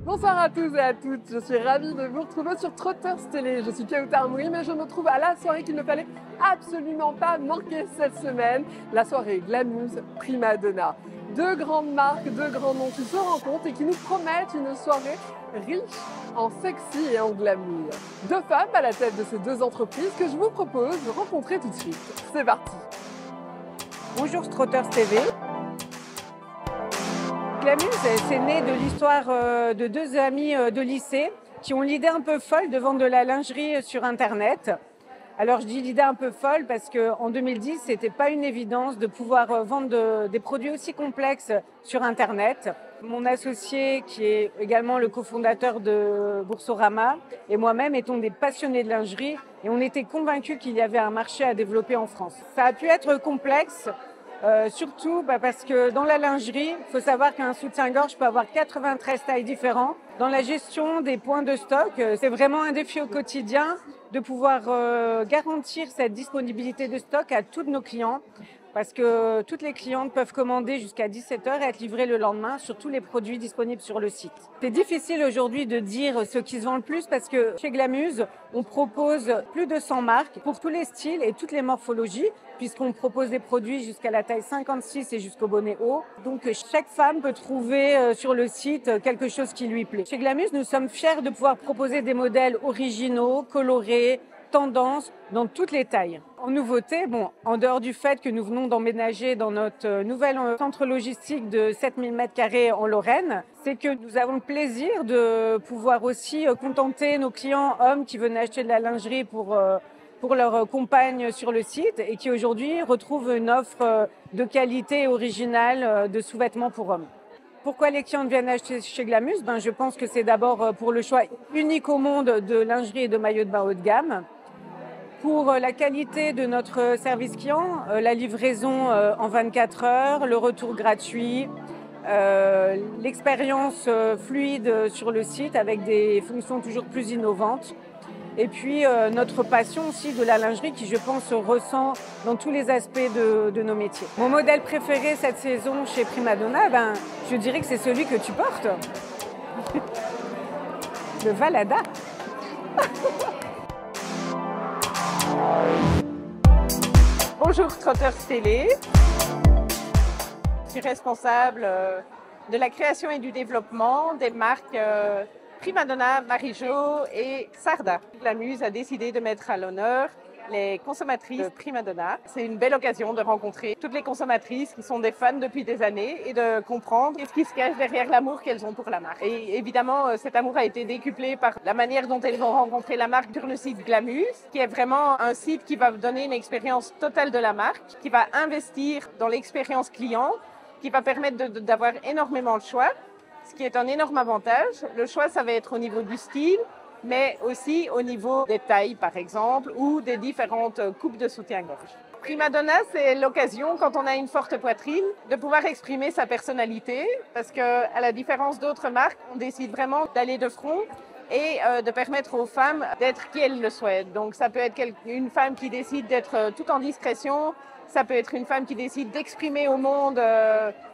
Bonsoir à tous et à toutes, je suis ravie de vous retrouver sur Trotters Télé. Je suis Kautar Moui, mais je me trouve à la soirée qu'il ne fallait absolument pas manquer cette semaine, la soirée Glamuse Prima Donna. Deux grandes marques, deux grands noms qui se rencontrent et qui nous promettent une soirée riche en sexy et en glamour. Deux femmes à la tête de ces deux entreprises que je vous propose de rencontrer tout de suite. C'est parti. Bonjour Trotters TV. Glamuse, c'est né de l'histoire de deux amis de lycée qui ont l'idée un peu folle de vendre de la lingerie sur Internet. Alors je dis l'idée un peu folle parce qu'en 2010, ce n'était pas une évidence de pouvoir vendre des produits aussi complexes sur Internet. Mon associé, qui est également le cofondateur de Boursorama, et moi-même étions des passionnés de lingerie et on était convaincus qu'il y avait un marché à développer en France. Ça a pu être complexe. Surtout parce que dans la lingerie, il faut savoir qu'un soutien-gorge peut avoir 93 tailles différentes. Dans la gestion des points de stock, c'est vraiment un défi au quotidien de pouvoir garantir cette disponibilité de stock à tous nos clients. Parce que toutes les clientes peuvent commander jusqu'à 17h et être livrées le lendemain sur tous les produits disponibles sur le site. C'est difficile aujourd'hui de dire ce qui se vend le plus parce que chez Glamuse, on propose plus de 100 marques pour tous les styles et toutes les morphologies puisqu'on propose des produits jusqu'à la taille 56 et jusqu'au bonnet haut. Donc chaque femme peut trouver sur le site quelque chose qui lui plaît. Chez Glamuse, nous sommes fiers de pouvoir proposer des modèles originaux, colorés, tendance dans toutes les tailles. En nouveauté, en dehors du fait que nous venons d'emménager dans notre nouvel centre logistique de 7000 m² en Lorraine, c'est que nous avons le plaisir de pouvoir aussi contenter nos clients hommes qui venaient acheter de la lingerie pour leur compagne sur le site et qui aujourd'hui retrouvent une offre de qualité originale de sous-vêtements pour hommes. Pourquoi les clientes viennent acheter chez Glamuse ? Je pense que c'est d'abord pour le choix unique au monde de lingerie et de maillots de bain haut de gamme. Pour la qualité de notre service client, la livraison en 24 heures, le retour gratuit, l'expérience fluide sur le site avec des fonctions toujours plus innovantes. Et puis notre passion aussi de la lingerie qui, je pense, se ressent dans tous les aspects de nos métiers. Mon modèle préféré cette saison chez Prima Donna, je dirais que c'est celui que tu portes. Le Valhalla. Bonjour Trotters Télé. Je suis responsable de la création et du développement des marques Prima Donna, Marie-Jo et Sarda. Glamuse a décidé de mettre à l'honneur les consommatrices de Prima Donna. C'est une belle occasion de rencontrer toutes les consommatrices qui sont des fans depuis des années et de comprendre ce qui se cache derrière l'amour qu'elles ont pour la marque. Et évidemment, cet amour a été décuplé par la manière dont elles ont rencontré la marque sur le site Glamuse, qui est vraiment un site qui va donner une expérience totale de la marque, qui va investir dans l'expérience client, qui va permettre d'avoir énormément de choix, ce qui est un énorme avantage. Le choix, ça va être au niveau du style, mais aussi au niveau des tailles, par exemple, ou des différentes coupes de soutien-gorge. Prima Donna, c'est l'occasion, quand on a une forte poitrine, de pouvoir exprimer sa personnalité, parce qu'à la différence d'autres marques, on décide vraiment d'aller de front et de permettre aux femmes d'être qui elles le souhaitent. Donc ça peut être une femme qui décide d'être tout en discrétion, ça peut être une femme qui décide d'exprimer au monde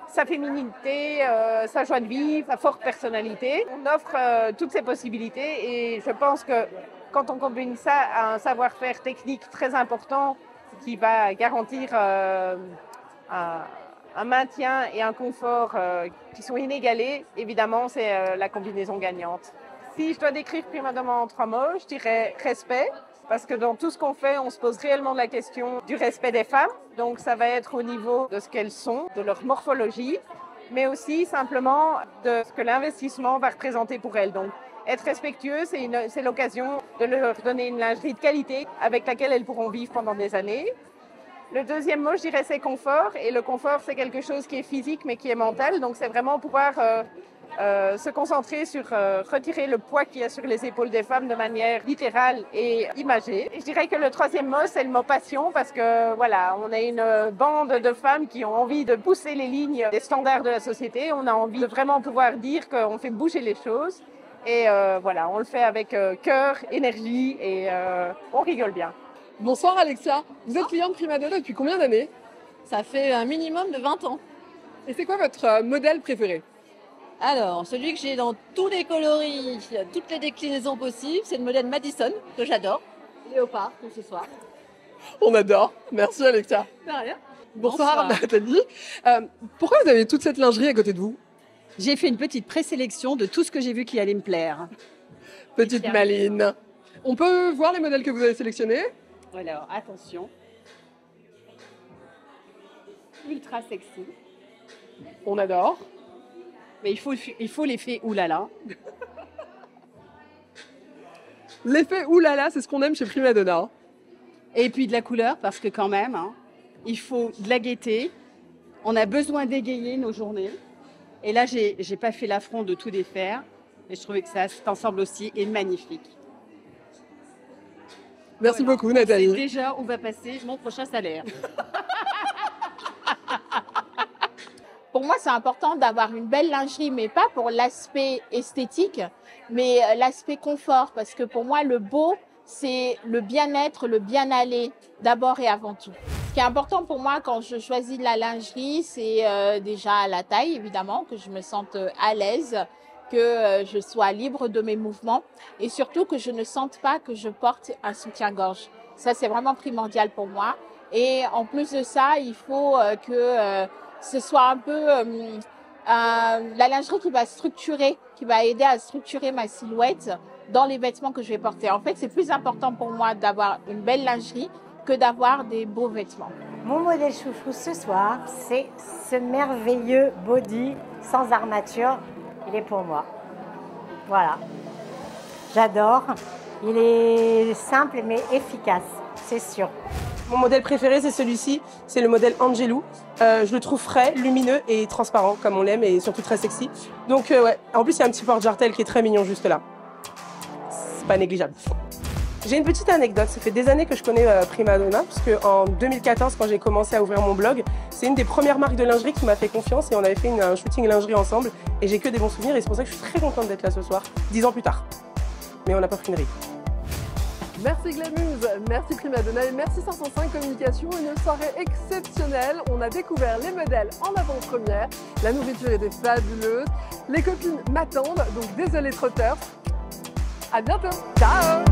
sa féminité, sa joie de vivre, sa forte personnalité. On offre toutes ces possibilités et je pense que quand on combine ça à un savoir-faire technique très important qui va garantir un maintien et un confort qui sont inégalés, évidemment, c'est la combinaison gagnante. Si je dois décrire Prima Donna en 3 mots, je dirais respect. Parce que dans tout ce qu'on fait, on se pose réellement la question du respect des femmes. Donc ça va être au niveau de ce qu'elles sont, de leur morphologie, mais aussi simplement de ce que l'investissement va représenter pour elles. Donc être respectueux, c'est l'occasion de leur donner une lingerie de qualité avec laquelle elles pourront vivre pendant des années. Le deuxième mot, je dirais, c'est confort. Et le confort, c'est quelque chose qui est physique, mais qui est mental. Donc c'est vraiment pouvoir se concentrer sur retirer le poids qu'il y a sur les épaules des femmes de manière littérale et imagée. Et je dirais que le troisième mot, c'est le mot passion, parce que voilà, on est une bande de femmes qui ont envie de pousser les lignes des standards de la société. On a envie de vraiment pouvoir dire qu'on fait bouger les choses. Et voilà, on le fait avec cœur, énergie et on rigole bien. Bonsoir Alexia, vous êtes cliente Prima Donna depuis combien d'années ? Ça fait un minimum de 20 ans. Et c'est quoi votre modèle préféré ? Alors, celui que j'ai dans tous les coloris, toutes les déclinaisons possibles, c'est le modèle Madison, que j'adore. Léopard, pour ce soir. On adore. Merci Alexia. De rien. Bonsoir Nathalie. Pourquoi vous avez toute cette lingerie à côté de vous? J'ai fait une petite présélection de tout ce que j'ai vu qui allait me plaire. Petite maline. On peut voir les modèles que vous avez sélectionnés? Alors, attention. Ultra sexy. On adore. Mais il faut l'effet oulala. L'effet oulala, c'est ce qu'on aime chez Prima Donna. Et puis de la couleur, parce que quand même, hein, il faut de la gaieté. On a besoin d'égayer nos journées. Et là, j'ai pas fait l'affront de tout défaire. Et je trouvais que cet ensemble aussi est magnifique. Merci beaucoup Nathalie. C'est déjà où va passer mon prochain salaire. Pour moi, c'est important d'avoir une belle lingerie, mais pas pour l'aspect esthétique, mais l'aspect confort. Parce que pour moi, le beau, c'est le bien-être, le bien-aller, d'abord et avant tout. Ce qui est important pour moi quand je choisis de la lingerie, c'est déjà la taille, évidemment, que je me sente à l'aise, que je sois libre de mes mouvements et surtout que je ne sente pas que je porte un soutien-gorge. Ça, c'est vraiment primordial pour moi. Et en plus de ça, il faut que ce soit un peu la lingerie qui va structurer, qui va aider à structurer ma silhouette dans les vêtements que je vais porter. En fait, c'est plus important pour moi d'avoir une belle lingerie que d'avoir des beaux vêtements. Mon modèle chouchou ce soir, c'est ce merveilleux body sans armature. Il est pour moi. Voilà. J'adore. Il est simple mais efficace, c'est sûr. Mon modèle préféré, c'est celui-ci. C'est le modèle Angelou. Je le trouve frais, lumineux et transparent, comme on l'aime, et surtout très sexy. Donc, ouais. En plus, il y a un petit porte-jartel qui est très mignon juste là. C'est pas négligeable. J'ai une petite anecdote. Ça fait des années que je connais Prima Donna, puisque en 2014, quand j'ai commencé à ouvrir mon blog, c'est une des premières marques de lingerie qui m'a fait confiance et on avait fait un shooting lingerie ensemble. Et j'ai que des bons souvenirs et c'est pour ça que je suis très contente d'être là ce soir, 10 ans plus tard. Mais on n'a pas pris une ride. Merci Glamuse, merci Prima Donna et merci 505 Communication. Une soirée exceptionnelle. On a découvert les modèles en avant-première. La nourriture était fabuleuse. Les copines m'attendent, donc désolé trotteurs. À bientôt. Ciao.